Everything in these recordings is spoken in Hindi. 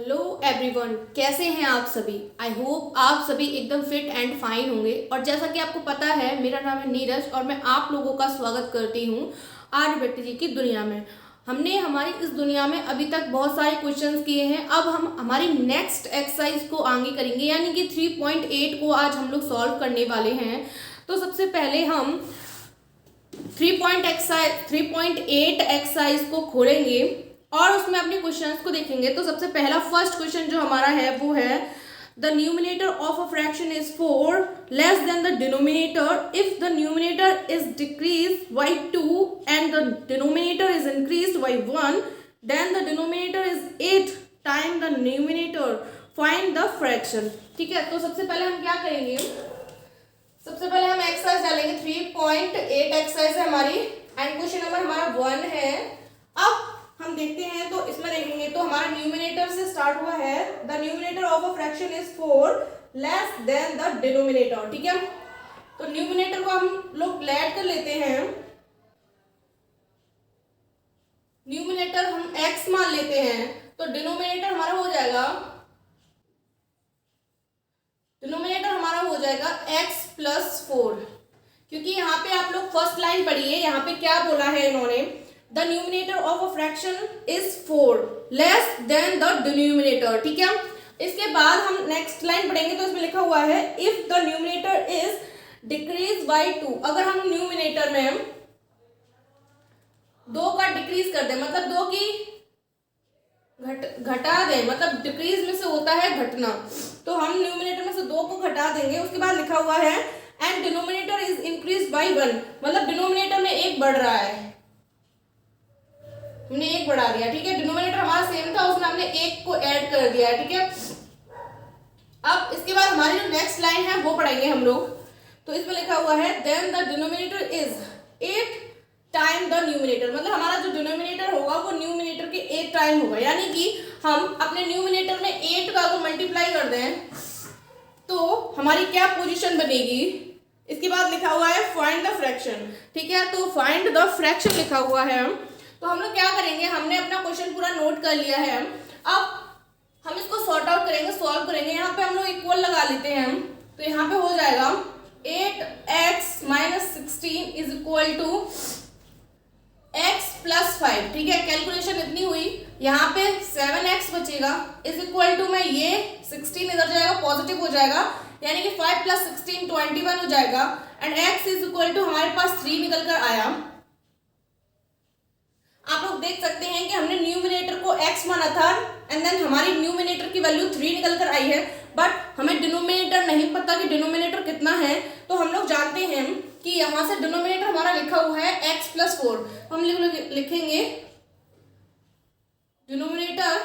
हेलो एवरीवन, कैसे हैं आप सभी। आई होप आप सभी एकदम फिट एंड फाइन होंगे। और जैसा कि आपको पता है, मेरा नाम है नीरज और मैं आप लोगों का स्वागत करती हूँ आर्यभट्ट जी की दुनिया में। हमने हमारी इस दुनिया में अभी तक बहुत सारे क्वेश्चंस किए हैं। अब हम हमारी नेक्स्ट एक्सरसाइज को आगे करेंगे, यानी कि 3.8 को आज हम लोग सॉल्व करने वाले हैं। तो सबसे पहले हम 3.8 एक्सरसाइज को खोलेंगे और उसमें अपने क्वेश्चंस को देखेंगे। तो सबसे पहला फर्स्ट क्वेश्चन जो हमारा है वो है the numerator of a fraction is 4 less than the denominator if the numerator is decrease by 2 and the denominator is increase by 1 then the denominator is 8 time the numerator, find the fraction. ठीक है, तो सबसे पहले हम क्या करेंगे, सबसे पहले हम एक्सरसाइज डालेंगे। 3.8 एक्सरसाइज है हमारी एंड क्वेश्चन नंबर हमारा 1 है। अब हम देखते हैं, तो इसमें देखेंगे तो हमारा न्यूमिनेटर से स्टार्ट हुआ है। The numerator of a fraction is 4 less than the denominator. ठीक है, तो न्यूमिनेटर को हम लोग लेट कर लेते हैं। न्यूमिनेटर हम x मान लेते हैं, तो डिनोमिनेटर हमारा हो जाएगा x प्लस 4। क्योंकि यहाँ पे आप लोग फर्स्ट लाइन पढ़िए, यहाँ पे क्या बोला है इन्होंने, the numerator of a fraction is 4 less than the denominator. ठीक है, इसके बाद हम नेक्स्ट लाइन पढ़ेंगे तो इसमें लिखा हुआ है if the numerator is decrease by 2। अगर हम न्यूमिनेटर में 2 का डिक्रीज कर दें, मतलब 2 की घटा दें, मतलब डिक्रीज में से होता है घटना, तो हम न्यूमिनेटर में से 2 को घटा देंगे। उसके बाद लिखा हुआ है and denominator is increase by 1, मतलब डिनोमिनेटर में 1 बढ़ रहा है, हमने 1 बढ़ा दिया। ठीक है, डिनोमिनेटर हमारा सेम था, उसमें हमने 1 को ऐड कर दिया है। ठीक है, अब इसके बाद हमारी जो नेक्स्ट लाइन है वो पढ़ेंगे हम लोग। तो इसमें लिखा हुआ है then the denominator is 8 time the numerator, मतलब हमारा जो डिनोमिनेटर होगा वो न्यूमिनेटर के 8 टाइम होगा। यानी कि हम अपने न्यूमिनेटर में 8 का अगर मल्टीप्लाई कर दें तो हमारी क्या पोजीशन बनेगी। इसके बाद लिखा हुआ है फाइंड द फ्रैक्शन। ठीक है, तो फाइंड द फ्रैक्शन लिखा हुआ है। तो हम लोग क्या करेंगे, हमने अपना क्वेश्चन पूरा नोट कर लिया है। अब हम इसको सॉर्ट आउट करेंगे, सॉल्व करेंगे। यहाँ पे हम लोग इक्वल लगा लेते हैं, तो यहाँ पे हो जाएगा 8x minus 16 is equal to x plus 5। ठीक है, कैलकुलेशन इतनी हुई, यहाँ पे 7x बचेगा इज इक्वल टू में ये 16 इधर जाएगा, पॉजिटिव हो जाएगा, यानी कि 5 प्लस 16 21 हो जाएगा and x is equal to हमारे पास 3 निकल कर आया। आप लोग देख सकते हैं कि हमने न्यूमिनेटर को x माना था एंड देन हमारी न्यूमिनेटर की वैल्यू 3 निकल कर आई है, बट हमें डिनोमिनेटर नहीं पता कि डिनोमिनेटर कितना है। तो हम लोग जानते हैं कि यहाँ से डिनोमिनेटर हमारा लिखा हुआ है x प्लस 4। हम लिखेंगे डिनोमिनेटर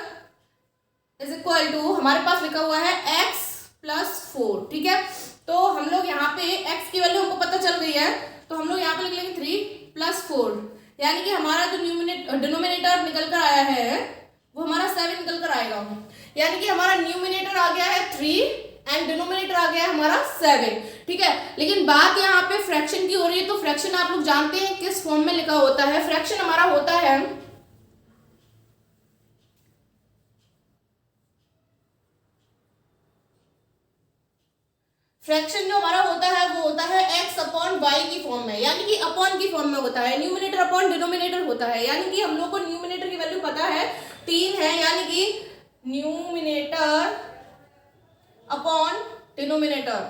इज इक्वल टू, हमारे पास लिखा हुआ है x प्लस 4। ठीक है, तो हम लोग यहाँ पे x की वैल्यू हमको पता चल गई है, तो हम लोग यहाँ पे लिख लेंगे 3 प्लस 4, यानी कि हमारा जो डिनोमिनेटर निकल कर आया है वो हमारा 7 निकल कर आएगा। यानी कि हमारा न्यूमिनेटर आ गया है 3 एंड डिनोमिनेटर आ गया है हमारा 7। ठीक है, लेकिन बात यहाँ पे फ्रैक्शन की हो रही है, तो फ्रैक्शन आप लोग जानते हैं किस फॉर्म में लिखा होता है। फ्रैक्शन हमारा होता है, फ्रैक्शन जो हमारा होता है वो होता है x अपॉन वाई की फॉर्म में, यानी कि अपॉन की फॉर्म में होता है। न्यूमिनेटर अपॉन डिनोमिनेटर होता है, यानी कि हम लोग को न्यूमिनेटर की वैल्यू पता है 3 है, यानी कि न्यूमिनेटर अपॉन डिनोमिनेटर।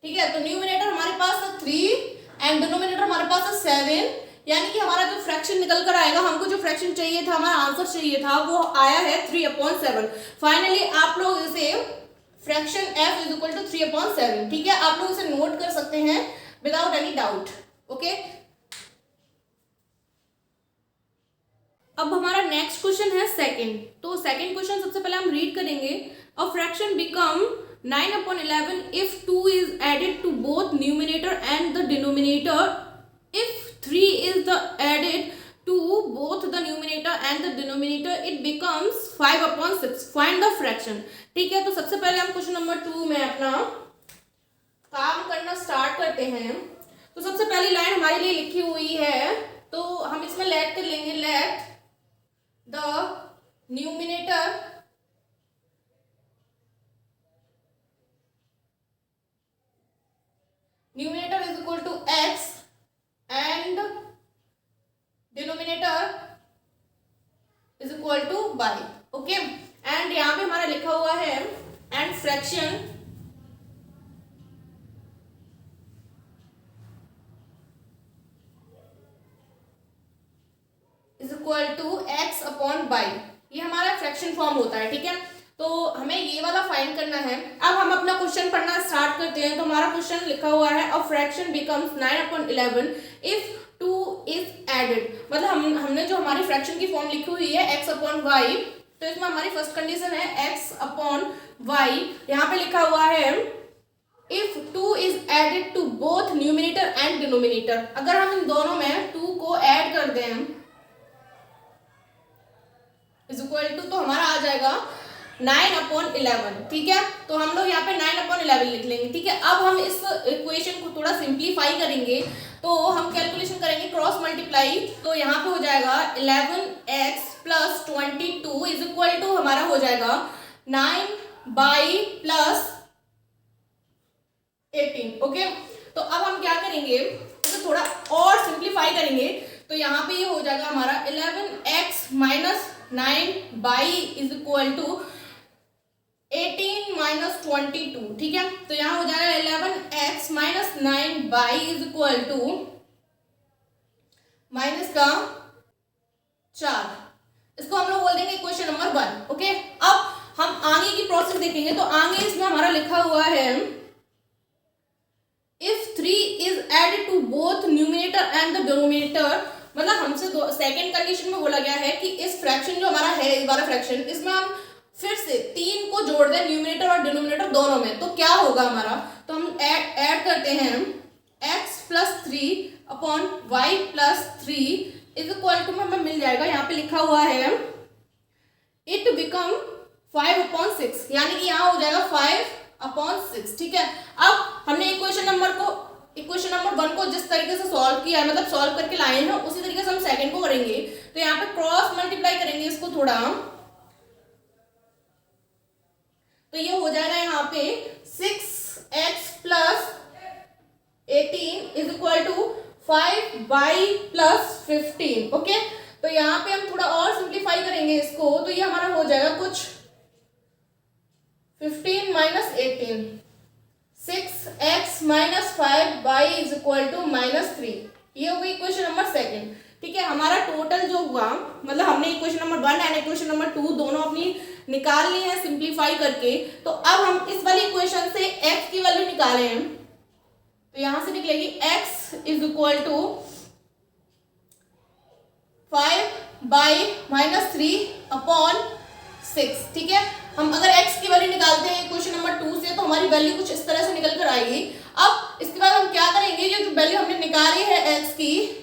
ठीक है, तो न्यूमिनेटर हमारे पास है 3 एंड डिनोमिनेटर हमारे पास है 7, यानी कि हमारा जो फ्रैक्शन निकल कर आएगा, हमको जो फ्रैक्शन चाहिए था, हमारा आंसर चाहिए था, वो आया है 3/7। फाइनली आप लोग इसे fraction f is equal to 3/7। ठीक है, आप लोग इसे नोट कर सकते हैं विदाउट एनी डाउट। ओके, अब हमारा नेक्स्ट क्वेश्चन है सेकंड। तो सेकंड क्वेश्चन सबसे पहले हम रीड करेंगे। A fraction become 9/11 if 2 is added to both numerator and the denominator, if 3 is the added to both the numerator and the denominator, it becomes 5/6. Find the fraction. ठीक है, तो सबसे पहले हम क्वेश्चन नंबर 2 में अपना काम करना स्टार्ट करते हैं। तो सबसे पहली लाइन हमारे लिए लिखी हुई है, तो हम इसमें लेट कर लेंगे, let the numerator is equal to x and denominator is equal to y। Okay, and यहां पे हमारा लिखा हुआ है and fraction is equal to x upon y। ये हमारा फ्रैक्शन फॉर्म होता है, ठीक है। तो हमें ये वाला फाइंड करना है। अब हम अपना क्वेश्चन पढ़ना स्टार्ट करते हैं। तो हमारा क्वेश्चन लिखा हुआ है a fraction becomes 9/11 if 2 is added. मतलब हमने जो हमारी फ्रैक्शन की फॉर्म लिखी हुई है x अपॉन y, तो इसमें हमारी फर्स्ट कंडीशन है x अपॉन y। यहाँ पे लिखा हुआ है if 2 is added to both numerator and denominator. अगर हम इन दोनों में 2 को ऐड कर दें इज इक्वल टू, तो हमारा आ जाएगा 9/11, ठीक है। तो हम लोग यहाँ पे 9/11 लिख लेंगे, ठीक है। अब हम इस इक्वेशन को थोड़ा सिंप्लीफाई करेंगे, तो हम कैलकुलेशन करेंगे क्रॉस मल्टीप्लाई। तो यहाँ पे हो जाएगा 11x plus 22 is equal to हमारा हो जाएगा 9 प्लस 18। ओके, तो अब हम क्या करेंगे, तो थोड़ा और सिंप्लीफाई करेंगे। तो यहाँ पे ये हो जाएगा हमारा 11x minus 9 is equal to 18 minus 22, ठीक है। तो यहाँ हो जाएगा 11x minus 9 is equal to minus का 4। इसको हम लोग बोल देंगे इक्वेशन नंबर 1। ओके, अब हम आगे की प्रोसेस देखेंगे। तो आगे इसमें हमारा लिखा हुआ है if 3 is added to both numerator and the denominator. मतलब हमसे सेकेंड कंडीशन में बोला गया है कि इस फ्रैक्शन जो हमारा है, इस बार फ्रैक्शन, इसमें हम फिर से 3 को जोड़ दें न्यूमिनेटर और डिनोमिनेटर दोनों में, तो क्या होगा हमारा। तो हम ऐड करते हैं x plus 3 upon y plus 3 is equal to में हमें मिल जाएगा, यहाँ पे लिखा हुआ है इट बिकम 5/6, यानी कि यहाँ हो जाएगा 5/6, ठीक है। अब हमने इक्वेशन नंबर 1 को जिस तरीके से सॉल्व किया है, मतलब सॉल्व करके लाए हैं, उसी तरीके से हम सेकंड को करेंगे। तो यहाँ पे क्रॉस मल्टीप्लाई करेंगे इसको थोड़ा, तो ये हो जाएगा यहाँ पे 6x plus 18 is equal to 5y plus 15। Okay, तो यहाँ पे हम थोड़ा और सिंप्लीफाई करेंगे इसको, तो ये हमारा हो जाएगा कुछ 15 minus 18, 6x minus 5y is equal to -3। ये हो गई इक्वेशन नंबर 2, ठीक है। हमारा टोटल जो हुआ, मतलब हमने equation number 1 and equation number 2 दोनों अपनी निकाल ली है सिंप्लीफाई करके। तो अब हम इस वाली इक्वेशन से x की वैल्यू निकाले हैं, तो यहां से निकलेगी x इज इक्वल टू 5/-3/6, ठीक है। हम अगर x की वैल्यू निकालते हैं इक्वेशन नंबर 2 से, तो हमारी वैल्यू कुछ इस तरह से निकल कर आएगी। अब इसके बाद हम क्या करेंगे, ये जो वैल्यू हमने निकाली है x की,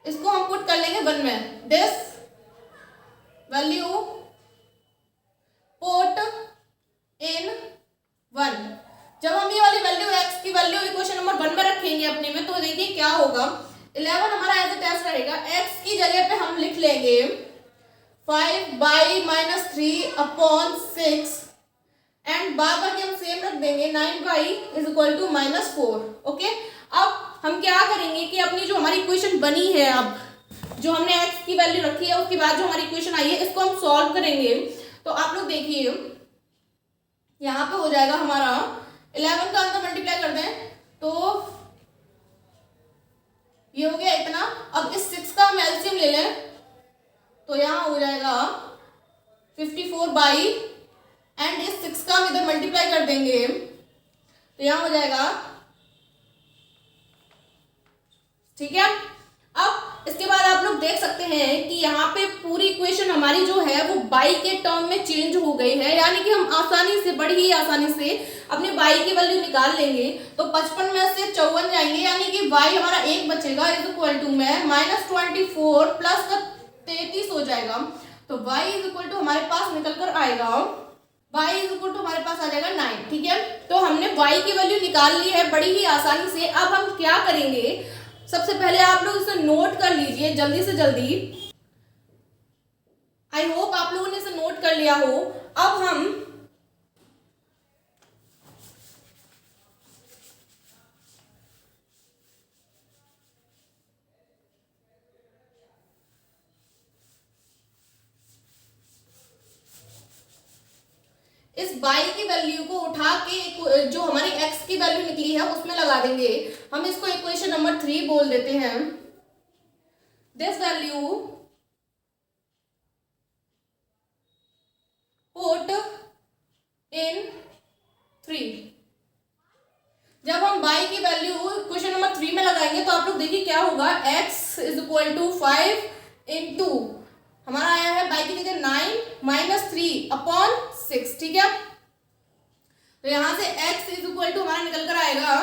इसको हम पुट कर लेंगे 1 में। This value put in 1। जब हम ये वाली वैल्यू x की वैल्यू इक्वेशन नंबर 1 में रखेंगे अपने में, तो देखिए क्या होगा। 11 हमारा एज ए टेस्ट रहेगा, x की जगह पे हम लिख लेंगे 5/-3/6 एंड बाकी हम सेम रख देंगे 9y is equal to -4। Okay, अब हम क्या करेंगे कि अपनी जो हमारी इक्वेशन बनी है, अब जो हमने x की वैल्यू रखी है, उसके बाद जो हमारी इक्वेशन आई है, इसको हम सॉल्व करेंगे। तो आप लोग देखिए यहाँ पे हो जाएगा हमारा 11 का अंदर मल्टीप्लाई कर दें तो ये हो गया इतना। अब इस 6 का हम एलसीएम ले लें, तो यहाँ हो जाएगा 54 एंड इस 6 का हम इधर मल्टीप्लाई कर देंगे, तो यहाँ हो जाएगा, ठीक है। अब इसके बाद आप लोग देख सकते हैं कि यहाँ पे पूरी इक्वेशन हमारी जो है वो बाई के टर्म में चेंज हो गई है, यानी कि हम आसानी से, बड़ी ही आसानी से अपने बाई की वैल्यू निकाल लेंगे। तो 55 में से 54 जाएंगे, यानी कि y हमारा 1 बचेगा इज इक्वल टू में -24 प्लस का 33 हो जाएगा। तो y इज इक्वल टू हमारे पास निकल कर आएगा, y इज इक्वल टू हमारे पास आ जाएगा 9, ठीक है। तो हमने y की वैल्यू निकाल ली है बड़ी ही आसानी से। अब हम क्या करेंगे, सबसे पहले आप लोग इसे नोट कर लीजिए जल्दी से जल्दी। आई होप आप लोगों ने इसे नोट कर लिया हो। अब हम इस y की वैल्यू को उठा के जो हमारी x की वैल्यू निकली है उसमें लगा देंगे। हम इसको इक्वेशन नंबर 3 बोल देते हैं। This value put in 3। जब हम y की वैल्यू क्वेश्चन नंबर 3 में लगाएंगे तो आप लोग देखिए क्या होगा। x is equal to 5 into हमारा आया है y की जगह 9 माइनस 3 अपॉन 6, ठीक है। तो यहां से x इज इक्वल टू हमारा निकल कर आएगा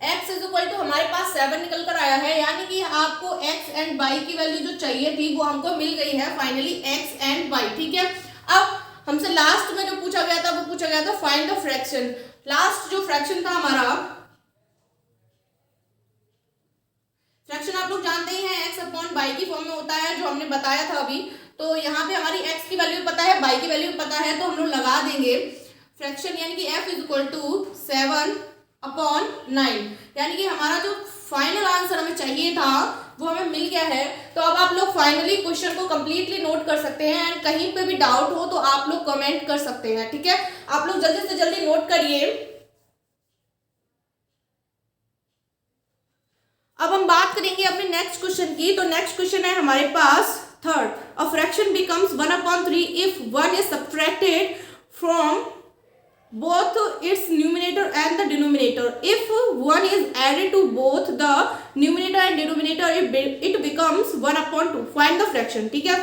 x इज इक्वल टू हमारे पास 7 निकल कर आया है, यानी कि आपको x एंड y की वैल्यू जो चाहिए थी वो हमको मिल गई है फाइनली x एंड y, ठीक है। अब हमसे लास्ट में जो पूछा गया था वो पूछा गया था फाइंड द फ्रैक्शन। लास्ट जो फ्रैक्शन था हमारा फ्रैक्शन आप लोग जानते ही हैं x अपॉन y की फॉर्म में होता है, जो हमने बताया था अभी। तो यहाँ पे हमारी x की वैल्यू पता है, y की वैल्यू पता है, तो हम लोग लगा देंगे फ्रैक्शन, यानी कि f is equal to 7 upon 9, यानी कि हमारा जो फाइनल आंसर हमें चाहिए था वो हमें मिल गया है। तो अब आप लोग फाइनली क्वेश्चन को कंप्लीटली नोट कर सकते हैं एंड कहीं पे भी डाउट हो तो आप लोग कमेंट कर सकते हैं, ठीक है। आप लोग जल्दी से जल्दी नोट करिए। अब हम बात करेंगे अपने नेक्स्ट क्वेश्चन की। तो नेक्स्ट क्वेश्चन है हमारे पास third, a fraction becomes 1/3 if 1 is subtracted from both its numerator and the denominator. If 1 is added to both the numerator and denominator, it becomes 1/2. Find the fraction, ठीक है।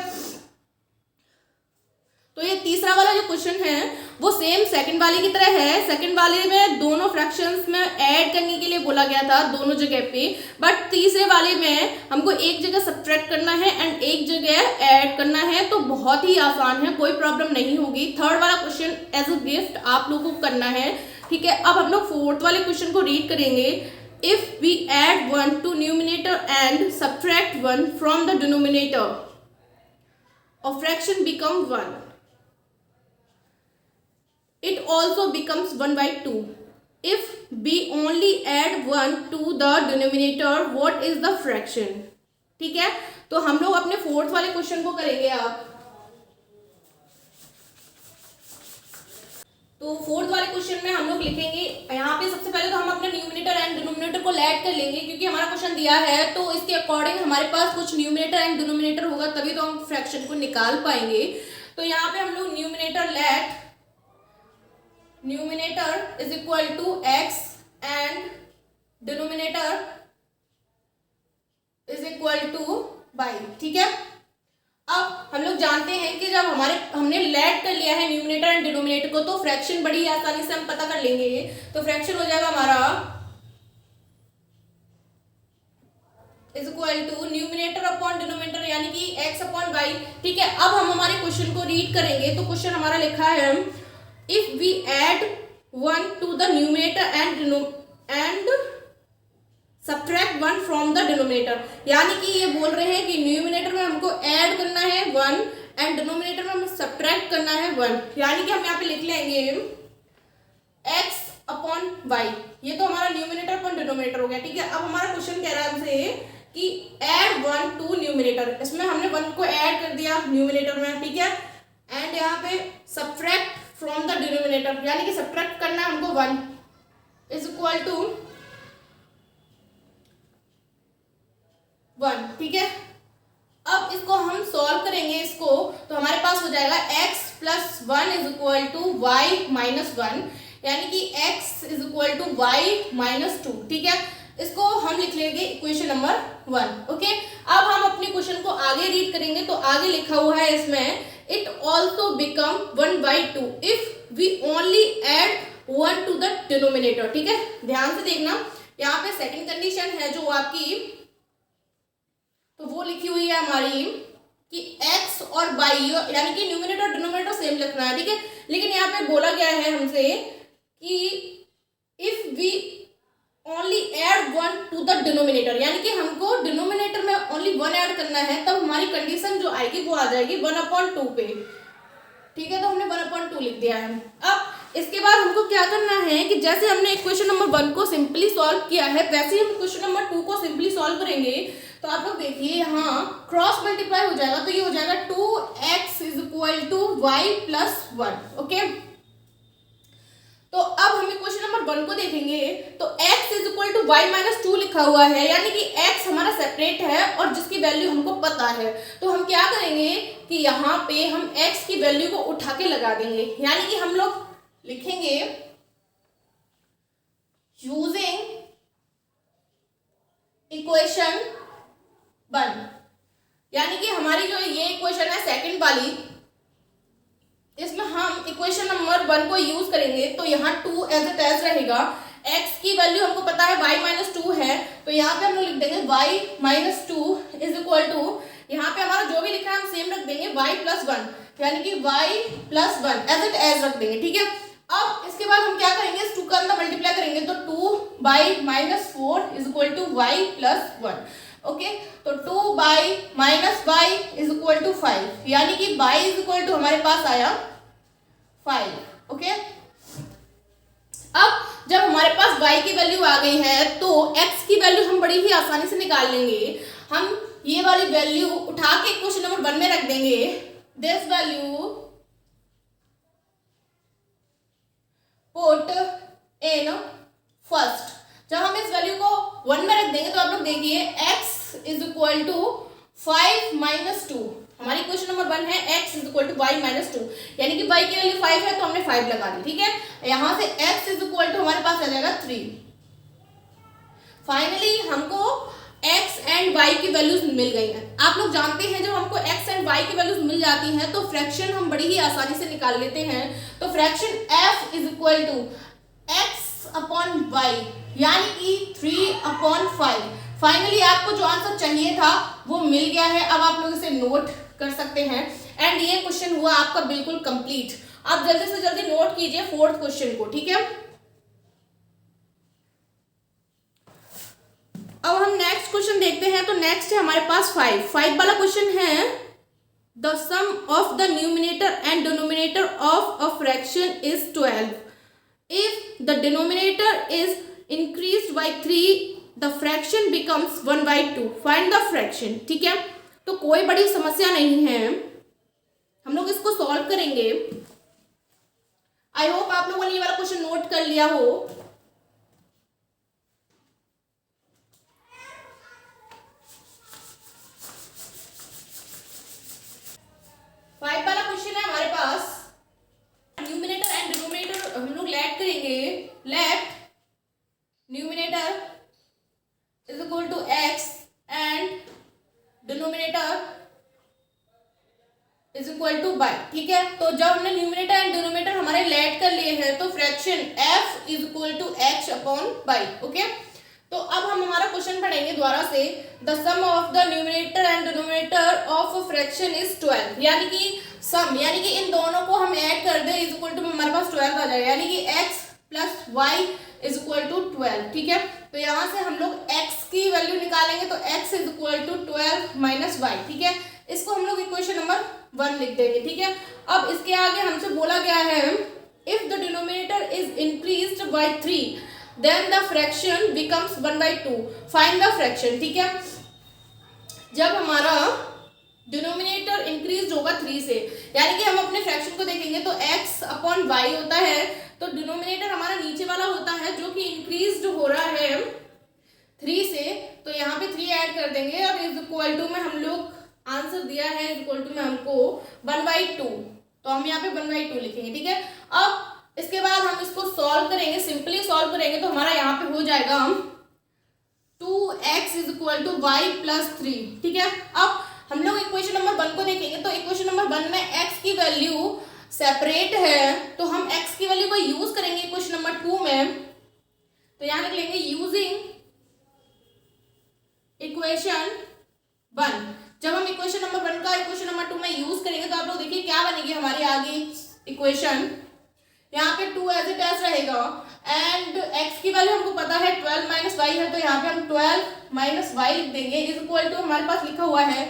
तो ये तीसरा वाला जो क्वेश्चन है वो सेम सेकंड वाले की तरह है। सेकंड वाले में दोनों फ्रैक्शंस में ऐड करने के लिए बोला गया था दोनों जगह पे, बट तीसरे वाले में हमको एक जगह सब्ट्रैक्ट करना है एंड एक जगह ऐड करना है। तो बहुत ही आसान है, कोई प्रॉब्लम नहीं होगी। थर्ड वाला क्वेश्चन एज अ गिफ्ट आप लोगों को करना है, ठीक है। अब हम लोग फोर्थ वाले क्वेश्चन को रीड करेंगे। If we add 1 to numerator and subtract 1 from the denominator, a fraction become 1. It also becomes 1/2. If we only add 1 to the denominator, what is the fraction? ठीक है, तो हम लोग अपने फोर्थ वाले क्वेश्चन को करेंगे। आप तो फोर्थ वाले क्वेश्चन में हम लोग लिखेंगे यहाँ पे सबसे पहले तो हम अपने न्यूमिनेटर एंड डिनोमिनेटर को ऐड कर लेंगे, क्योंकि हमारा क्वेश्चन दिया है तो इसके अकॉर्डिंग हमारे पास कुछ न्यूमिनेटर एंड डिनोमिनेटर होगा तभी तो हम फ्रैक्शन को निकाल पाएंगे। तो यहाँ पे हम लोग numerator let numerator is equal to x and denominator is equal to y, ठीक है। अब हम लोग जानते हैं कि जब हमने लेट कर लिया है न्यूमिनेटर एंड डिनोमिनेटर को तो फ्रैक्शन बड़ी आसानी से हम पता कर लेंगे। तो फ्रैक्शन हो जाएगा हमारा is equal to numerator upon denominator, यानी कि x अपॉन y, ठीक है। अब हम हमारे क्वेश्चन को रीड करेंगे। तो क्वेश्चन हमारा लिखा है if we add 1 to the numerator and subtract 1 from the denominator, यानी कि ये बोल रहे हैं कि न्यूमिनेटर में हमको ऐड करना है 1 एंड डिनोमिनेटर में हमें सब्ट्रैक्ट करना है 1, यानी कि हम यहाँ पे लिख लेंगे x अपॉन y। ये तो हमारा न्यूमिनेटर अपॉन डिनोमिनेटर हो गया, ठीक है। अब हमारा क्वेश्चन कह रहा है हमसे कि ऐड 1 टू न्यूमिनेटर, इसमें हमने 1 को ऐड कर दिया न्यूमिनेटर में, ठीक है। एंड यहाँ पे सब्ट्रैक्ट फ्रॉम द डिनोमिनेटर, यानी कि सब्ट्रैक्ट करना है हमको 1 इज इक्वल टू 1, ठीक है। अब इसको हम सॉल्व करेंगे इसको, तो हमारे पास हो जाएगा x plus 1 is equal to y minus 1, यानी कि x is equal to y minus 2, ठीक है। इसको हम लिख लेंगे इक्वेशन नंबर 1, ओके। अब हम अपने क्वेश्चन को आगे रीड करेंगे। तो आगे लिखा हुआ है इसमें it also become 1/2 if we only add 1 to the denominator, ठीक है। ध्यान से देखना, यहाँ पे सेकंड कंडीशन है जो आपकी, तो वो लिखी हुई है हमारी कि x और y यानी कि न्यूमिनेटर और डिनोमिनेटर सेम लिखना है, ठीक है। लेकिन यहाँ पे बोला गया है हमसे कि if we only add one to the denominator, यानी कि हमको डिनोमिनेटर में ओनली वन ऐड करना है, तब हमारी कंडीशन जो आएगी वो आ जाएगी 1/2 पे, ठीक है। तो हमने 1/2 लिख दिया है। अब इसके बाद हमको क्या करना है कि जैसे हमने इक्वेशन नंबर 1 को सिंपली सॉल्व किया है, वैसे ही हम क्वेश्चन नंबर 2 को सिंपली सॉल्व करेंगे। तो आप लोग देखिए यहाँ क्रॉस मल्टीप्लाई हो जाएगा, तो ये हो जाएगा 2x = y + 1, ओके। तो अब हम क्वेश्चन नंबर 1 को देखेंगे, तो x = y - 2 लिखा हुआ है, यानी कि x हमारा सेपरेट है और जिसकी वैल्यू हमको पता है। तो हम क्या करेंगे कि यहाँ पे हम x की वैल्यू को उठा के लगा देंगे, यानी कि हम लोग लिखेंगे यूजिंग इक्वेशन 1, यानी कि हमारी जो ये इक्वेशन है सेकंड वाली, इसमें हम इक्वेशन नंबर 1 को यूज करेंगे। तो यहाँ 2 एज इट एज रहेगा, x की वैल्यू हमको पता है y - 2 है, तो यहाँ पे हम लोग लिख देंगे y - 2 = यहाँ पे हमारा जो भी लिखा है हम सेम रख देंगे y + 1, यानी कि y + 1 एज इट एज रख देंगे, ठीक है। अब इसके बाद हम क्या करेंगे, इस 2 का अंदर मल्टीप्लाई करेंगे, तो 2y - 4 = y + 1, ओके। तो 2y - y = 5, यानी कि y = हमारे पास आया 5, ओके। अब जब हमारे पास y की वैल्यू आ गई है, तो x की वैल्यू हम बड़ी ही आसानी से निकाल लेंगे। हम ये वाली वैल्यू उठा के क्वेश्चन नंबर 1 में रख देंगे, this value put in first. जब हम इस वैल्यू को 1 में रख देंगे, तो आप लोग देखिए x = 5 - 2, हमारी क्वेश्चन नंबर 1 है x = y - 2, यानी कि y की वैल्यू 5 है तो हमने 5 लगा दी, ठीक है। यहाँ से x = हमारे पास आ जाएगा 3। फाइनली हमको x एंड y की वैल्यूज मिल गई हैं। आप लोग जानते हैं जब हमको x एंड y की वैल्यूज मिल जाती हैं तो फ्रैक्शन हम बड़ी ही आसानी से निकाल लेते हैं। तो फ्रैक्शन f = x/y, यानी कि 3/5। फाइनली आपको जो आंसर चाहिए था वो मिल गया है। अब आप लोग इसे नोट कर सकते हैं एंड ये क्वेश्चन हुआ आपका बिल्कुल कंप्लीट। आप जल्दी से जल्दी नोट कीजिए 4th क्वेश्चन को, ठीक है। अब हम नेक्स्ट क्वेश्चन देखते हैं। तो नेक्स्ट है हमारे पास 5 वाला क्वेश्चन है, the sum of the numerator and denominator of a fraction is 12 if the denominator is increased by 3 the fraction becomes 1/2, find the fraction, ठीक है। तो कोई बड़ी समस्या नहीं है, हम लोग इसको सॉल्व करेंगे। आई होप आप लोगों ने ये वाला क्वेश्चन नोट कर लिया हो। फाइव वाला क्वेश्चन है हमारे पास, न्यूमिनेटर एंड डिनोमिनेटर हम लोग लेट करेंगे। Let numerator = x and denominator = y, ठीक है। तो जब हमने न्यूमिनेटर एंड डिनोमिनेटर हमारे लेट कर लिए हैं, तो फ्रैक्शन f = x/y, ओके। तो अब हम हमारा क्वेश्चन पढ़ेंगे दोबारा से, the sum of the numerator and denominator of a fraction is 12, यानी कि सम यानी कि इन दोनों को हम ऐड कर दें, इज में हमारे पास 12 आ जाएगा, यानी कि x + y = 12, ठीक है। तो यहाँ से हम लोग x की वैल्यू निकालेंगे, तो x = 12 - y, ठीक है। इसको हम लोग इक्वेशन नंबर 1 लिख देंगे, ठीक है। अब इसके आगे हमसे बोला गया है, if the denominator is increased by 3 then the fraction becomes 1/2, find the fraction, ठीक है। जब हमारा डिनोमिनेटर इंक्रीज होगा 3 से, यानी कि हम अपने फ्रैक्शन को देखेंगे तो x/y होता है, तो डिनोमिनेटर हमारा नीचे वाला होता है जो कि इंक्रीज हो रहा है 3 से, तो यहाँ पे 3 ऐड कर देंगे और इज इक्वल टू में हम लोग आंसर दिया है, इज इक्वल टू में हमको 1/2, तो हम यहाँ पे 1/2 लिखेंगे, ठीक है। अब इसके बाद हम इसको सॉल्व करेंगे, सिंपली सॉल्व करेंगे, तो हमारा यहाँ पे हो जाएगा 2x = y + 3, ठीक है। अब हम लोग इक्वेशन नंबर 1 को देखेंगे, तो इक्वेशन नंबर 1 में x की वैल्यू सेपरेट है, तो हम x की वैल्यू को यूज करेंगे इक्वेशन नंबर 2 में, तो यहाँ लिख लेंगे यूजिंग इक्वेशन 1। जब हम इक्वेशन नंबर 1 का इक्वेशन नंबर 2 में यूज करेंगे तो आप लोग देखिए क्या बनेगी हमारी आगे इक्वेशन। यहाँ पे 2 एज इट एज रहेगा एंड x की वैल्यू हमको पता है 12 माइनस वाई है, तो यहाँ पे हम 12 माइनस वाई लिख देंगे इज इक्वल टू हमारे पास लिखा हुआ है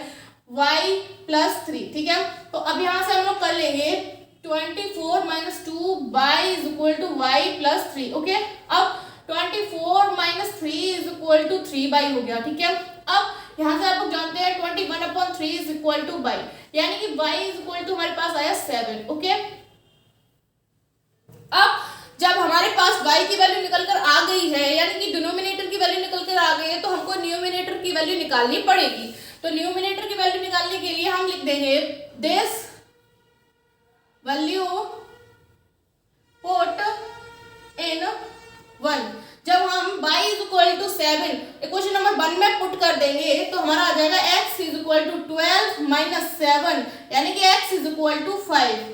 y प्लस 3। ठीक है, तो अब यहाँ से हम लोग कर लेंगे 24 minus 2 y is equal to y plus 3। Okay, अब 24 minus 3 is equal to 3 y हो गया। ठीक है, अब यहाँ से आप लोग जानते हैं 21/3 इज इक्वल टू बाई, यानी कि y इज इक्वल टू हमारे पास आया 7। ओके, अब जब हमारे पास y की वैल्यू निकल कर आ गई है, यानी कि डिनोमिनेटर की वैल्यू निकल कर आ गई है, तो हमको न्यूमिनेटर की वैल्यू निकालनी पड़ेगी। तो न्यूमिनेटर की वैल्यू निकालने के लिए हम लिख देंगे दिस वैल्यू पुट इन 1। जब हम y is equal to 7 equation number 1 में पुट कर देंगे तो हमारा आ जाएगा x is equal to 12 minus 7, यानी कि x is equal to 5।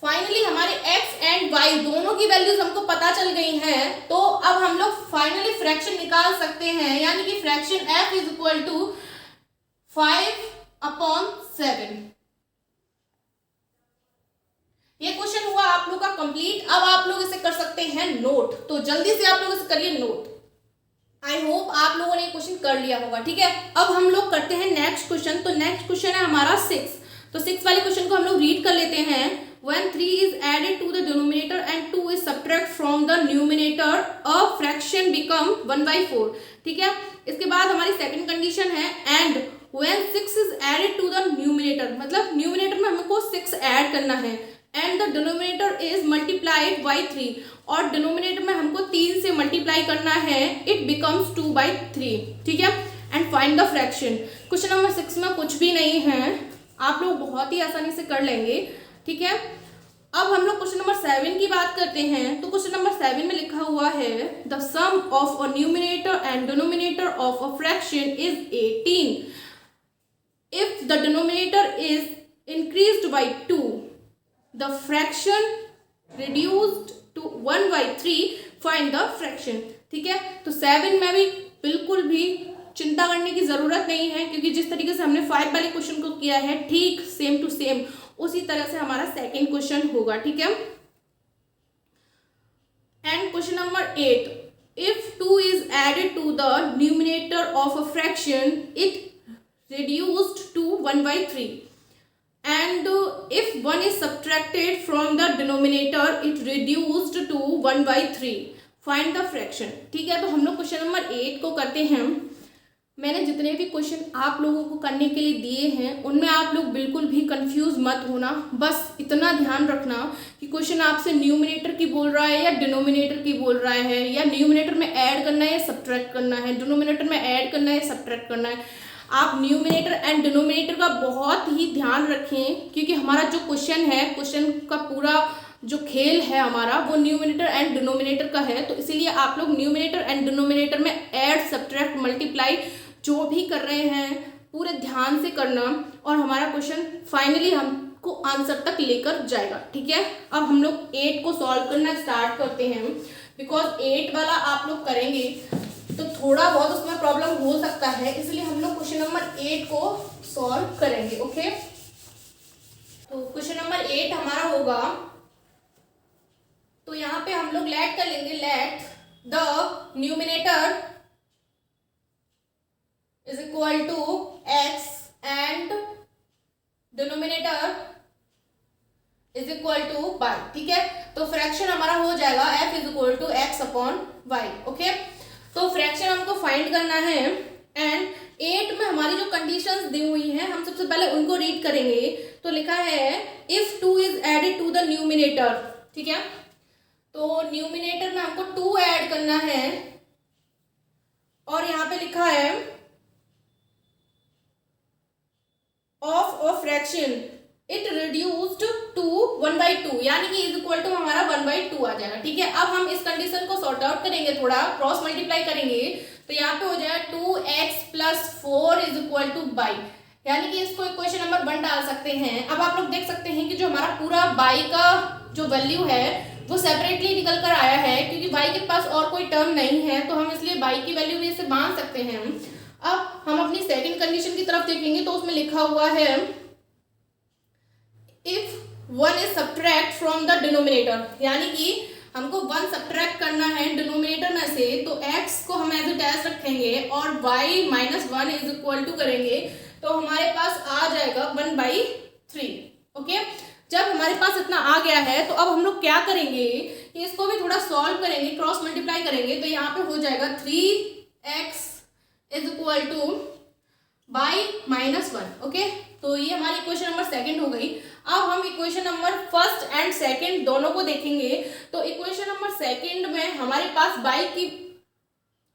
Finally हमारे x एंड y दोनों की वैल्यूज हमको पता चल गई हैं, तो अब हम लोग फाइनली फ्रैक्शन निकाल सकते हैं, यानी कि fraction f is equal to 5/7। ये क्वेश्चन हुआ आप लोग का कंप्लीट। अब आप लोग इसे कर सकते हैं नोट, तो जल्दी से आप लोग इसे करिए नोट। आई होप आप लोगों ने ये क्वेश्चन कर लिया होगा। ठीक है, अब हम लोग करते हैं नेक्स्ट क्वेश्चन। तो नेक्स्ट क्वेश्चन है हमारा 6। तो 6 वाले क्वेश्चन को हम लोग रीड कर लेते हैं। When 3 is added to the denominator and 2 is subtracted from the numerator, a fraction become 1/4। ठीक है, इसके बाद हमारी सेकंड कंडीशन है and when 6 is added to the numerator, मतलब न्यूमिनेटर में हमको 6 ऐड करना है and the denominator is multiplied by 3, और डिनोमिनेटर में हमको 3 से मल्टीप्लाई करना है, it becomes 2/3। ठीक है, and find the fraction। Question number 6 में कुछ भी नहीं है, आप लोग बहुत ही आसानी से कर लेंगे। ठीक है, अब हम लोग क्वेश्चन नंबर 7 की बात करते हैं। तो क्वेश्चन नंबर 7 में लिखा हुआ है the sum of a numerator and denominator of a fraction is 18 if the denominator is increased by 2, the fraction reduced to 1/3, find the fraction. ठीक है, तो 7 में भी बिल्कुल भी चिंता करने की जरूरत नहीं है, क्योंकि जिस तरीके से हमने 5 वाले क्वेश्चन को किया है ठीक सेम टू सेम उसी तरह से हमारा सेकंड क्वेश्चन होगा। ठीक है, and question number 8, if 2 is added to the numerator of a fraction it reduced to 1/3 and if 1 is subtracted from the denominator it reduced to 1/3, find the fraction. ठीक है, तो हम लोग क्वेश्चन नंबर 8 को करते हैं। मैंने जितने भी क्वेश्चन आप लोगों को करने के लिए दिए हैं उनमें आप लोग बिल्कुल भी कंफ्यूज मत होना, बस इतना ध्यान रखना कि क्वेश्चन आपसे न्यूमिनेटर की बोल रहा है या डिनोमिनेटर की बोल रहा है, या न्यूमिनेटर में ऐड करना है या सब्ट्रैक्ट करना है, डिनोमिनेटर में ऐड करना है या सब्ट्रैक्ट करना है। आप न्यूमिनेटर एंड डिनोमिनेटर का बहुत ही ध्यान रखें, क्योंकि हमारा जो क्वेश्चन है, क्वेश्चन का पूरा जो खेल है हमारा वो न्यूमिनेटर एंड डिनोमिनेटर का है। तो इसीलिए आप लोग न्यूमिनेटर एंड डिनोमिनेटर में ऐड सब्ट्रैक्ट मल्टीप्लाई जो भी कर रहे हैं पूरे ध्यान से करना, और हमारा क्वेश्चन फाइनली हमको आंसर तक लेकर जाएगा। ठीक है, अब हम लोग 8 को सॉल्व करना स्टार्ट करते हैं, बिकॉज 8 वाला आप लोग करेंगे तो थोड़ा बहुत उसमें प्रॉब्लम हो सकता है, इसलिए हम लोग क्वेश्चन नंबर 8 को सॉल्व करेंगे। ओके, तो क्वेश्चन नंबर 8 हमारा होगा, तो यहाँ पे हम लोग लेट कर लेंगे, let the numerator is equal to x and denominator is equal to y। ठीक है, तो फ्रैक्शन हमारा हो जाएगा f is equal to x upon y। Okay, तो फ्रैक्शन हमको फाइंड करना है एंड 8 में हमारी जो कंडीशंस दी हुई हैं हम सबसे पहले उनको रीड करेंगे। तो लिखा है if 2 is added to the numerator। ठीक है, तो न्यूमिनेटर में हमको 2 ऐड करना है, और यहाँ पे लिखा है of a fraction it reduced to 1/2, यानी कि इज इक्वल टू हमारा 1/2 आ जाएगा। ठीक है, अब हम इस कंडीशन को सॉर्ट आउट करेंगे, थोड़ा क्रॉस मल्टीप्लाई करेंगे, तो यहाँ पे हो जाएगा 2x + 4 is equal to y, यानी कि इसको इक्वेशन नंबर 1 डाल सकते हैं। अब आप लोग देख सकते हैं कि जो हमारा पूरा y का जो वैल्यू है वो सेपरेटली निकल कर आया है, क्योंकि y के पास और कोई टर्म नहीं है, तो हम इसलिए y की वैल्यू भी इसे मान सकते हैं। अब हम अपनी सेकंड कंडीशन की तरफ देखेंगे तो उसमें लिखा हुआ है if 1 is subtract from the denominator, यानी कि हमको 1 सब्ट्रैक्ट करना है डिनोमिनेटर में से, तो x को हम एज इट एज रखेंगे और y -1 इज इक्वल टू करेंगे, तो हमारे पास आ जाएगा 1/3। ओके, जब हमारे पास इतना आ गया है तो अब हम लोग क्या करेंगे कि इसको भी थोड़ा सॉल्व करेंगे, क्रॉस मल्टीप्लाई करेंगे, तो यहाँ पे हो जाएगा 3x is equal to y -1। Okay, तो ये हमारी इक्वेशन नंबर सेकंड हो गई। अब हम equation number first and second दोनों को देखेंगे। तो इक्वेशन नंबर सेकंड में हमारे पास y की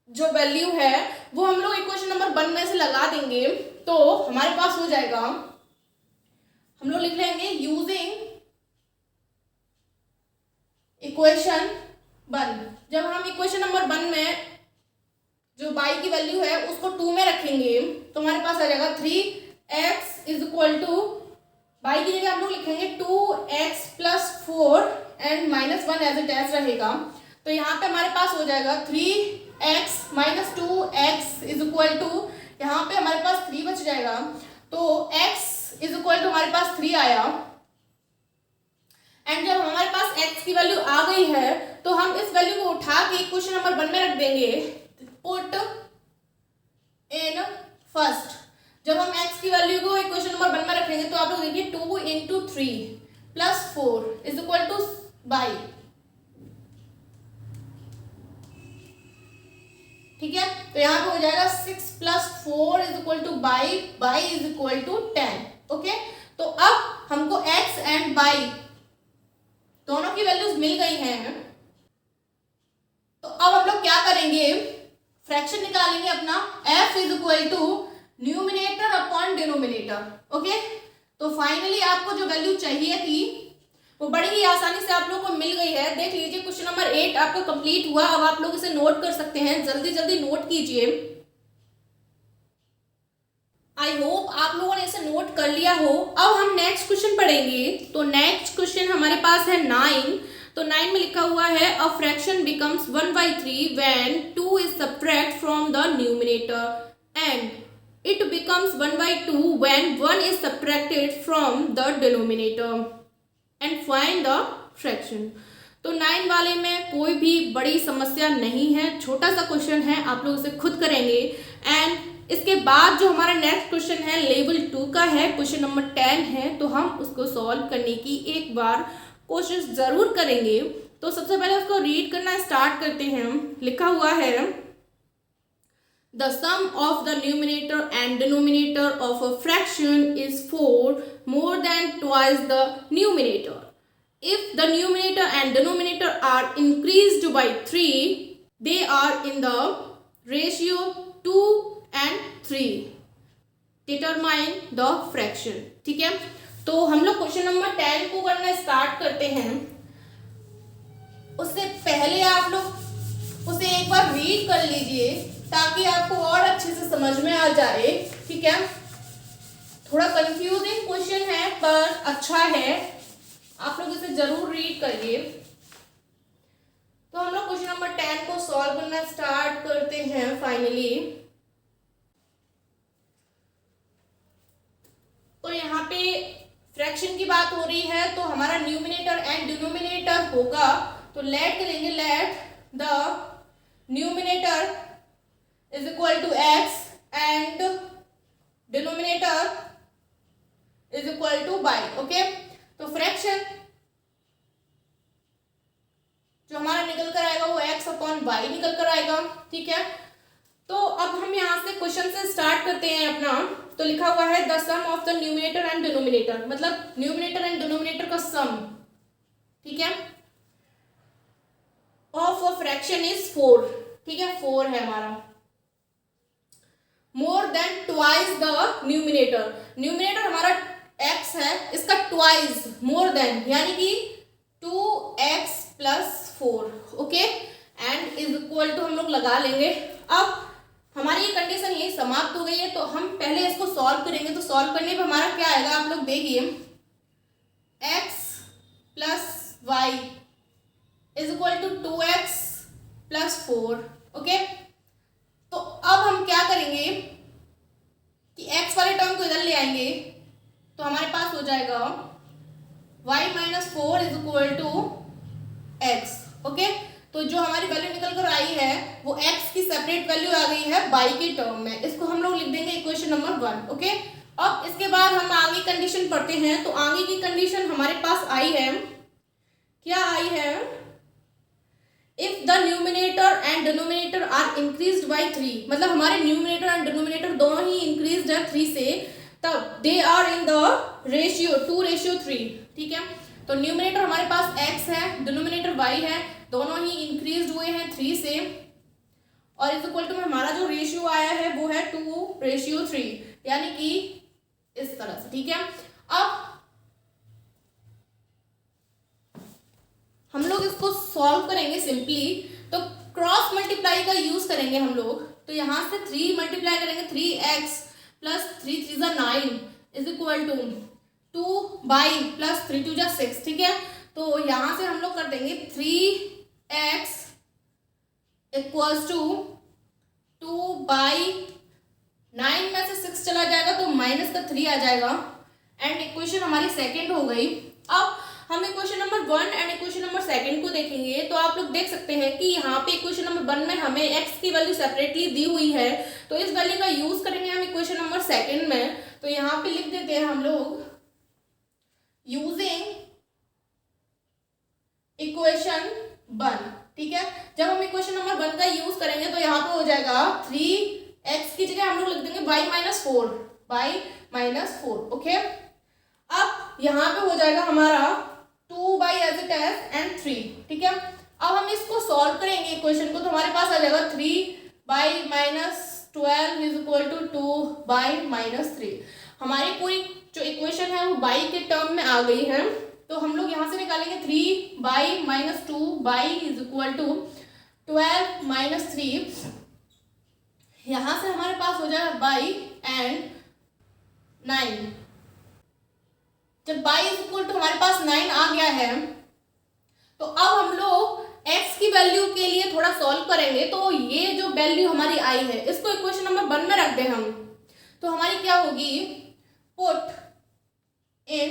जो वैल्यू है वो हम लोग इक्वेशन नंबर 1 में से लगा देंगे, तो हमारे पास हो जाएगा, हम लोग लिख लेंगे यूजिंग इक्वेशन 1। जब हम इक्वेशन नंबर 1 में जो y की वैल्यू है उसको 2 में रखेंगे तो हमारे पास आ जाएगा 3x is equal to, y की जगह हम लोग लिखेंगे 2x + 4 and -1 as it as रहेगा, तो यहाँ पे हमारे पास हो जाएगा 3x - 2x is equal to, यहाँ पे हमारे पास 3 बच जाएगा, तो x इज इक्वल टू हमारे पास 3 आया। एंड जब हमारे पास x की वैल्यू आ गई है तो हम इस वैल्यू को उठा के क्वेश्चन नंबर 1 में रख देंगे, पुट इन फर्स्ट। जब हम x की वैल्यू को इक्वेशन नंबर 1 में रखेंगे तो आप लोग देखिए 2 × 3 + 4 इज इक्वल टू y। ठीक है, तो यहाँ पे हो जाएगा 6 + 4 is equal to y is equal to 10। Okay, तो अब हमको x एंड y दोनों की वैल्यूज मिल गई हैं, तो अब हम लोग क्या करेंगे, फ्रैक्शन निकालेंगे अपना f is equal to numerator upon denominator. Okay, तो फाइनली आपको जो वैल्यू चाहिए थी वो बड़ी ही आसानी से आप लोगों को मिल गई है। देख लीजिए क्वेश्चन नंबर 8 आपका कंप्लीट हुआ। अब आप लोग इसे नोट कर सकते हैं, जल्दी जल्दी नोट कीजिए। आई होप आप लोगों ने इसे नोट कर लिया हो। अब हम नेक्स्ट क्वेश्चन पढ़ेंगे। तो नेक्स्ट क्वेश्चन हमारे पास है 9। तो 9 में लिखा हुआ है a fraction becomes 1/3 when 2 is subtract from the numerator and it becomes 1/2 when 1 is subtracted from the denominator and find the fraction। तो 9 वाले में कोई भी बड़ी समस्या नहीं है, छोटा सा क्वेश्चन है, आप लोग इसे खुद करेंगे। एंड इसके बाद जो हमारा नेक्स्ट क्वेश्चन है लेवल 2 का है, क्वेश्चन नंबर 10 है, तो हम उसको सॉल्व करने की एक बार कोशिश ज़रूर करेंगे। तो सबसे पहले उसको रीड करना स्टार्ट करते हैं। लिखा हुआ है The sum of the numerator and denominator of a fraction is 4 more than twice the numerator. If the numerator and denominator are increased by 3, they are in the ratio 2 and 3. Determine the fraction. ठीक है, तो हम लोग क्वेश्चन नंबर 10 को करना स्टार्ट करते हैं। उससे पहले आप लोग उसे एक बार रीड कर लीजिए ताकि आपको और अच्छे से समझ में आ जाए। ठीक है, थोड़ा कंफ्यूजिंग क्वेश्चन है पर अच्छा है, आप लोग इसे जरूर रीड करिए। तो हम लोग क्वेश्चन नंबर 10 को सॉल्व करना स्टार्ट करते हैं फाइनली। तो यहाँ पे फ्रैक्शन की बात हो रही है, तो हमारा न्यूमिनेटर एंड डिनोमिनेटर होगा। तो लेट करेंगे, late the numerator is equal to x and denominator is equal to y। Okay, तो फ्रैक्शन जो हमारा निकल कर आएगा वो x अपॉन y निकल कर आएगा। ठीक है, तो अब हम यहाँ से क्वेश्चन से स्टार्ट करते हैं अपना। तो लिखा हुआ है the sum of the numerator and denominator, मतलब न्यूमिनेटर एंड डिनोमिनेटर का सम। ठीक है, ऑफ अ फ्रैक्शन इज 4। ठीक है, 4 है हमारा। More than twice the numerator, numerator हमारा x है, इसका ट्वाइस मोर देन यानी कि 2x + 4। Okay, and is equal to हम लोग लगा लेंगे। अब हमारी ये कंडीशन यही समाप्त हो गई है, तो हम पहले इसको सॉल्व करेंगे। तो सॉल्व करने पे हमारा क्या आएगा आप लोग देखिए, x + y is equal to 2x + 4। Okay, तो अब हम क्या करेंगे, कि x वाले टर्म को इधर ले आएंगे तो हमारे पास हो जाएगा y minus 4 is equal to x. Okay, तो जो हमारी वैल्यू निकल कर आई है वो x की सेपरेट वैल्यू आ गई है y के टर्म में। इसको हम लोग लिख देंगे इक्वेशन नंबर 1। ओके, अब इसके बाद हम आगे कंडीशन पढ़ते हैं। तो आगे की कंडीशन हमारे पास आई है, क्या आई है, if the numerator and denominator are increased by 3, मतलब हमारे न्यूमिनेटर एंड डिनोमिनेटर दोनों ही इंक्रीज्ड है 3 से, तब they are in the ratio 2:3। ठीक है, तो न्यूमिनेटर हमारे पास x है, डिनोमिनेटर y है, दोनों ही इंक्रीज्ड हुए हैं 3 से, और इस इक्वल टू में हमारा जो रेशियो आया है वो है 2:3, यानी कि इस तरह से। ठीक है, अब हम लोग इसको सॉल्व करेंगे सिंपली। तो क्रॉस मल्टीप्लाई का यूज करेंगे हम लोग। तो यहां से 3 मल्टीप्लाई करेंगे, 3x प्लस 3 3 जा 9 is equal to 2y plus 3 2 जा 6। ठीक है, तो यहां से हम लोग कर देंगे 3x इक्वल्स टू 2y, 9 में से 6 चला जाएगा तो माइनस का 3 आ जाएगा, एंड इक्वेशन हमारी सेकेंड हो गई। अब हम equation number 1 and equation number 2 को देखेंगे। तो आप लोग देख सकते हैं कि यहाँ पे इक्वेशन नंबर 1 में हमें x की वैल्यू सेपरेटली दी हुई है, तो इस वैल्यू का यूज करेंगे हम इक्वेशन नंबर 2 में। तो यहाँ पे लिख देते हैं हम लोग यूजिंग इक्वेशन 1। ठीक है, जब हम इक्वेशन नंबर 1 का यूज करेंगे तो यहाँ पे हो जाएगा 3x की जगह हम लोग लिख देंगे y माइनस 4। ओके, अब यहाँ पे हो जाएगा हमारा 2 एज इट एज एंड 3। ठीक है, अब हम इसको सॉल्व करेंगे इक्वेशन को, तो हमारे पास आ जाएगा 3 minus 12 is equal to 2 minus 3। हमारी पूरी जो इक्वेशन है वो y के टर्म में आ गई है। तो हम लोग यहाँ से निकालेंगे 3 minus 2 is equal to 12 minus 3। यहाँ से हमारे पास हो जाएगा एंड 9। जब y इज इक्वल टू हमारे पास 9 आ गया है, तो अब हम लोग x की वैल्यू के लिए थोड़ा सॉल्व करेंगे। तो ये जो वैल्यू हमारी आई है इसको इक्वेशन नंबर 1 में रख दें हम, तो हमारी क्या होगी, पुट इन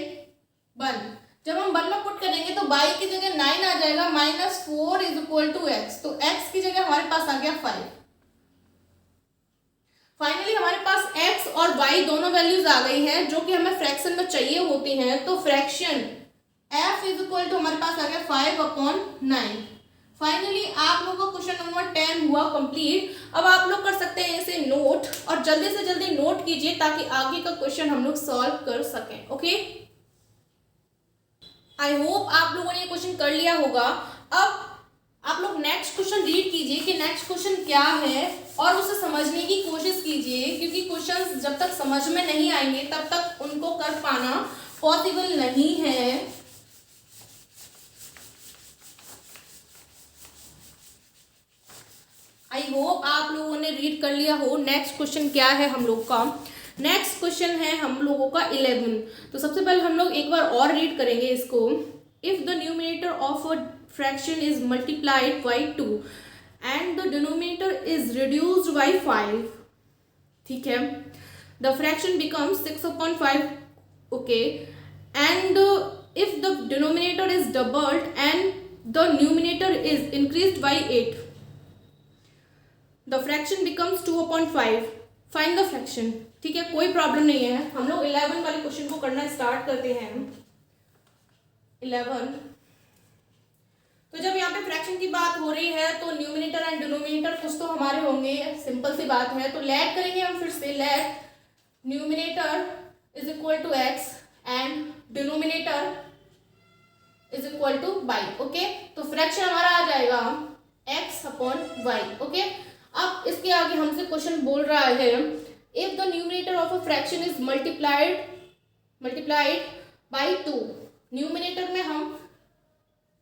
1। जब हम 1 में पुट करेंगे तो y की जगह 9 आ जाएगा, minus 4 is equal to x, तो x की जगह हमारे पास आ गया 5। फाइनली हमारे पास x और y दोनों वैल्यूज आ गई हैं जो कि हमें फ्रैक्शन में चाहिए होती हैं। तो fraction f is equal to हमारे पास आ गया 5/9। फाइनली आप लोगों का क्वेश्चन नंबर 10 हुआ कंप्लीट। अब आप लोग कर सकते हैं इसे नोट, और जल्दी से जल्दी नोट कीजिए ताकि आगे का क्वेश्चन हम लोग सॉल्व कर सकें। ओके, आई होप आप लोगों ने ये क्वेश्चन कर लिया होगा। अब आप लोग नेक्स्ट क्वेश्चन रीड कीजिए कि नेक्स्ट क्वेश्चन क्या है, और उसे समझने की कोशिश कीजिए, क्योंकि क्वेश्चंस जब तक समझ में नहीं आएंगे तब तक उनको कर पाना पॉसिबल नहीं है। आई होप आप लोगों ने रीड कर लिया हो। नेक्स्ट क्वेश्चन क्या है हम लोग का, नेक्स्ट क्वेश्चन है हम लोगों का 11। तो सबसे पहले हम लोग एक बार और रीड करेंगे इसको। If the numerator of a fraction is multiplied by 2 and the denominator is reduced by 5, ठीक है, the fraction becomes 6/5. okay, and if the denominator is doubled and the numerator is increased by 8, the fraction becomes 2/5. find the fraction. ठीक है, कोई प्रॉब्लम नहीं है। हम लोग 11 वाले क्वेश्चन को करना स्टार्ट करते हैं। 11, तो जब यहाँ पे फ्रैक्शन की बात हो रही है तो न्यूमिनेटर एंड डिनोमिनेटर कुछ तो हमारे होंगे, सिंपल सी बात है। तो लेट करेंगे हम फिर से, let numerator is equal to x and denominator is equal to y। Okay, तो फ्रैक्शन हमारा आ जाएगा x/y। ओके, अब इसके आगे हमसे क्वेश्चन बोल रहा है if the numerator of a fraction is multiplied by 2। Numerator में हम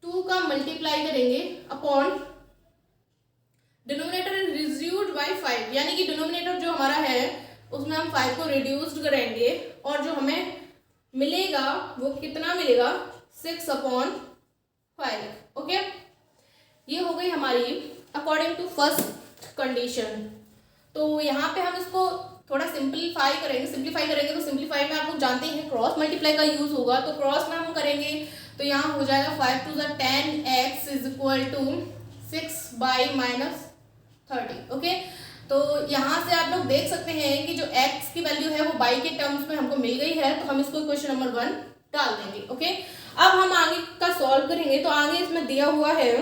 2 का मल्टीप्लाई करेंगे upon denominator is reduced by 5, यानी कि डिनोमिनेटर जो हमारा है उसमें हम 5 को रिड्यूस्ड करेंगे, और जो हमें मिलेगा वो कितना मिलेगा, 6/5। ओके, ये हो गई हमारी अकॉर्डिंग टू फर्स्ट कंडीशन। तो यहाँ पे हम इसको थोड़ा सिंप्लीफाई करेंगे तो सिंप्लीफाई में आप लोग जानते हैं क्रॉस मल्टीप्लाई का यूज होगा, तो क्रॉस में हम करेंगे तो यहाँ हो जाएगा 5 to the 10x is equal to 6/-30। Okay, तो यहाँ से आप लोग देख सकते हैं कि जो x की वैल्यू है वो y के टर्म्स में हमको मिल गई है, तो हम इसको क्वेश्चन नंबर 1 डाल देंगे। ओके, अब हम आगे का सॉल्व करेंगे, तो आगे इसमें दिया हुआ है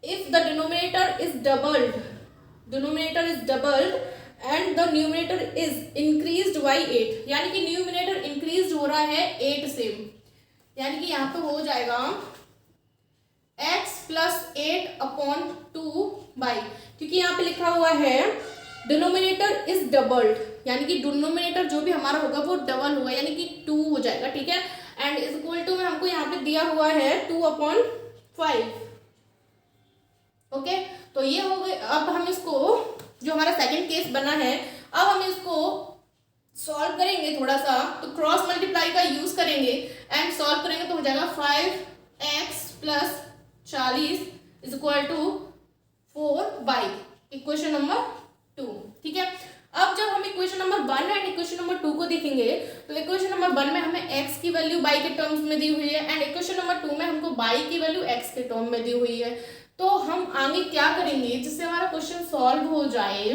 if the denominator is doubled and the numerator is increased bye 8, यानी कि न्यूमरेटर इंक्रीज हो रहा है 8 से, यानी कि यहाँ पे हो जाएगा x + 8/2 बाई, क्योंकि यहाँ पे लिखा हुआ है डिनोमिनेटर इज डबल्ड, यानी कि डिनोमिनेटर जो भी हमारा होगा वो डबल होगा, यानी कि 2 हो जाएगा। ठीक है, एंड इज इक्वल टू में हमको यहाँ पे दिया हुआ है 2/5। ओके, तो ये हो गए। अब हम इसको, जो हमारा सेकंड केस बना है, अब हम इसको सॉल्व करेंगे थोड़ा सा, तो क्रॉस मल्टीप्लाई का यूज करेंगे एंड सॉल्व करेंगे तो हो जाएगा 5x + 40 is equal to 4 equation number 2। ठीक है, अब जब हम equation number 1 and equation number 2 को देखेंगे, तो इक्वेशन नंबर 1 में हमें x की वैल्यू y के टर्म्स में दी हुई है एंड इक्वेशन नंबर 2 में हमको y की वैल्यू x के टर्म में दी हुई है। तो हम आगे क्या करेंगे, जिससे हमारा क्वेश्चन सॉल्व हो जाए,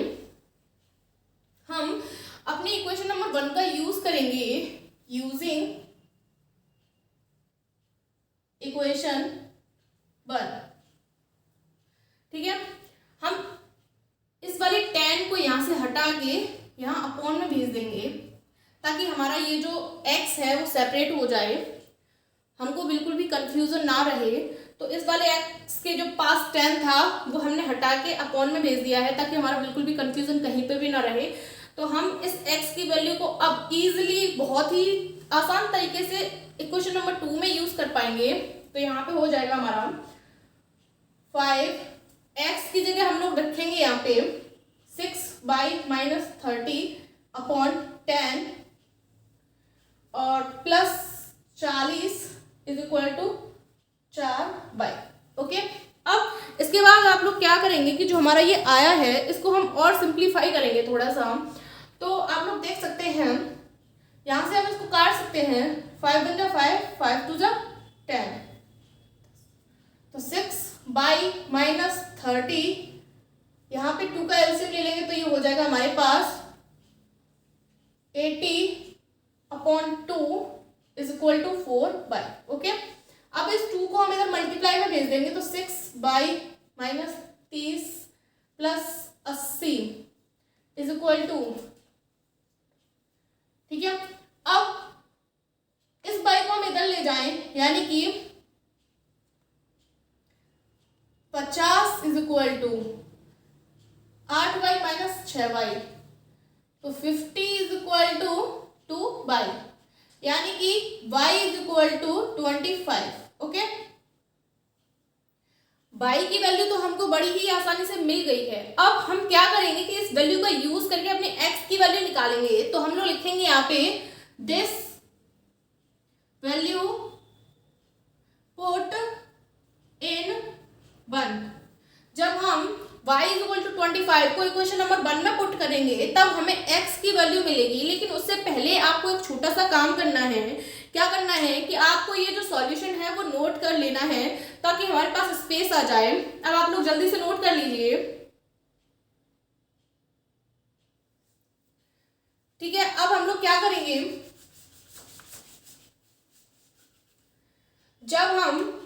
हम अपनी इक्वेशन नंबर 1 का यूज करेंगे यूजिंग इक्वेशन 1। ठीक है, हम इस वाले 10 को यहां से हटा के यहाँ अपॉन में भेज देंगे, ताकि हमारा ये जो x है वो सेपरेट हो जाए, हमको बिल्कुल भी कंफ्यूजन ना रहे। तो इस वाले x के जो पास 10 था वो हमने हटा के अपॉन में भेज दिया है, ताकि हमारा बिल्कुल भी कंफ्यूजन कहीं पे भी ना रहे। तो हम इस x की वैल्यू को अब इजीली, बहुत ही आसान तरीके से इक्वेशन नंबर 2 में यूज कर पाएंगे। तो यहाँ पे हो जाएगा हमारा 5x की जगह हम लोग रखेंगे यहाँ पे 6/-30/10 और plus 40 is equal to 4/। Okay, अब इसके बाद आप लोग क्या करेंगे कि जो हमारा ये आया है इसको हम और सिंप्लीफाई करेंगे थोड़ा सा। तो आप लोग देख सकते हैं यहाँ से हम इसको काट सकते हैं, 5 × 5, 5 × 10, तो 6/-30, यहाँ पे 2 का एलसीएम ले लेंगे तो ये हो जाएगा हमारे पास 80/2 इज इक्वल टू 4/। ओके, अब इस 2 को हम इधर मल्टीप्लाई में भेज देंगे, तो 6/-30 + 80 इज इक्वल टू, ठीक है, अब इस बाई को हम इधर ले जाएं, यानी कि 50 इज इक्वल टू 8/- 6/, तो 50 इज इक्वल टू 2/, यानी कि y is equal to 25। Okay, y की वैल्यू तो हमको बड़ी ही आसानी से मिल गई है। अब हम क्या करेंगे कि इस वैल्यू का यूज करके अपने x की वैल्यू निकालेंगे। तो हम लोग लिखेंगे यहाँ पे दिस वैल्यू पुट इन 1। जब हम y इज इक्वल टू 25 को इक्वेशन नंबर 1 में पुट करेंगे तब हमें x की वैल्यू मिलेगी। लेकिन उससे पहले आपको एक छोटा सा काम करना है। क्या करना है कि आपको ये जो सॉल्यूशन है वो नोट कर लेना है, ताकि हमारे पास स्पेस आ जाए। अब आप लोग जल्दी से नोट कर लीजिए। ठीक है, अब हम लोग क्या करेंगे, जब हम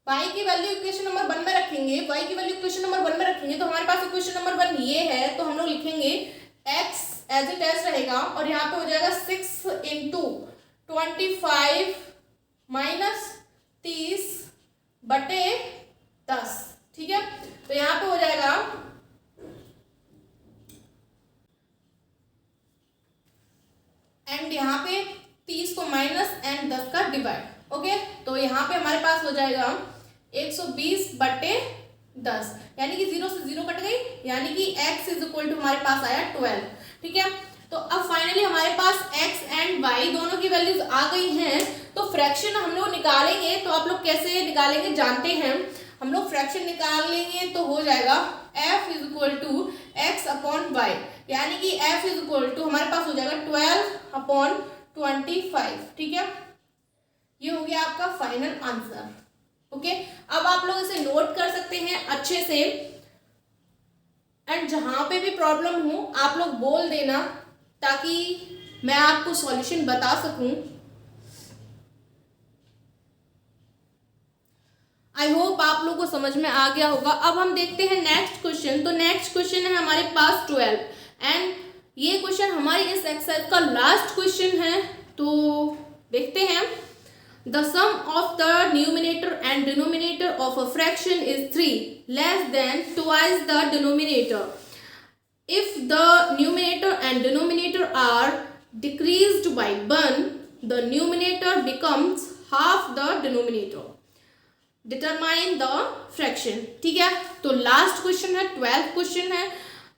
y की वैल्यू इक्वेशन नंबर 1 में रखेंगे, y की वैल्यू इक्वेशन नंबर 1 में रखेंगे, तो हमारे पास इक्वेशन नंबर 1 ये है, तो हम लोग लिखेंगे x एज इट एज रहेगा और यहाँ पे हो जाएगा 6 × 25 - 30/10। ठीक है, तो यहाँ पे हो जाएगा एंड यहाँ पे 30 को माइनस एंड 10 का डिवाइड। ओके, तो यहाँ पे हमारे पास हो जाएगा 120/10, यानी कि 0 से 0 कट गई, यानी कि x इज इक्वल टू हमारे पास आया 12। ठीक है, तो अब फाइनली हमारे पास x एंड y दोनों की वैल्यूज आ गई हैं। तो फ्रैक्शन हम लोग निकालेंगे, तो आप लोग कैसे निकालेंगे जानते हैं। हम लोग फ्रैक्शन निकाल लेंगे तो हो जाएगा f is equal to x upon y, यानी कि f इज इक्वल टू हमारे पास हो जाएगा 12/25। ठीक है, ये हो गया आपका फाइनल आंसर। ओके, अब आप लोग इसे नोट कर सकते हैं अच्छे से, एंड जहां पे भी प्रॉब्लम हो आप लोग बोल देना ताकि मैं आपको सॉल्यूशन बता सकूं। आई होप आप लोगों को समझ में आ गया होगा। अब हम देखते हैं नेक्स्ट क्वेश्चन। तो नेक्स्ट क्वेश्चन है हमारे पास 12, एंड ये क्वेश्चन हमारी इस एक्सरसाइज का लास्ट क्वेश्चन है। तो देखते हैं, the sum of the numerator and denominator of a fraction is 3 less than twice the denominator. If the numerator and denominator are decreased by 1, the numerator becomes half the denominator. Determine the fraction. ठीक है, तो लास्ट क्वेश्चन है, 12th क्वेश्चन है।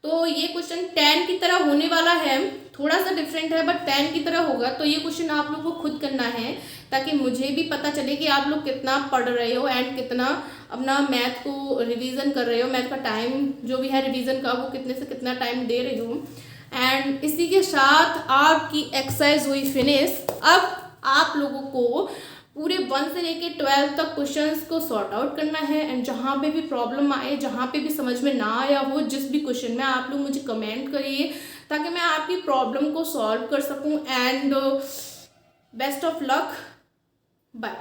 तो ये क्वेश्चन 10 की तरह होने वाला है, थोड़ा सा डिफरेंट है बट 10 की तरह होगा। तो ये क्वेश्चन आप लोग को खुद करना है ताकि मुझे भी पता चले कि आप लोग कितना पढ़ रहे हो एंड कितना अपना मैथ को रिवीजन कर रहे हो, मैथ का टाइम जो भी है रिवीजन का वो कितने से कितना टाइम दे रहे हो। एंड इसी के साथ आपकी एक्सरसाइज हुई फिनिश। अब आप लोगों को पूरे 1 से लेके 12 तक क्वेश्चंस को सॉर्ट आउट करना है, एंड जहाँ पे भी प्रॉब्लम आए, जहाँ पे भी समझ में ना आया हो, जिस भी क्वेश्चन में आप लोग मुझे कमेंट करिए ताकि मैं आपकी प्रॉब्लम को सॉल्व कर सकूं। And best of luck, bye.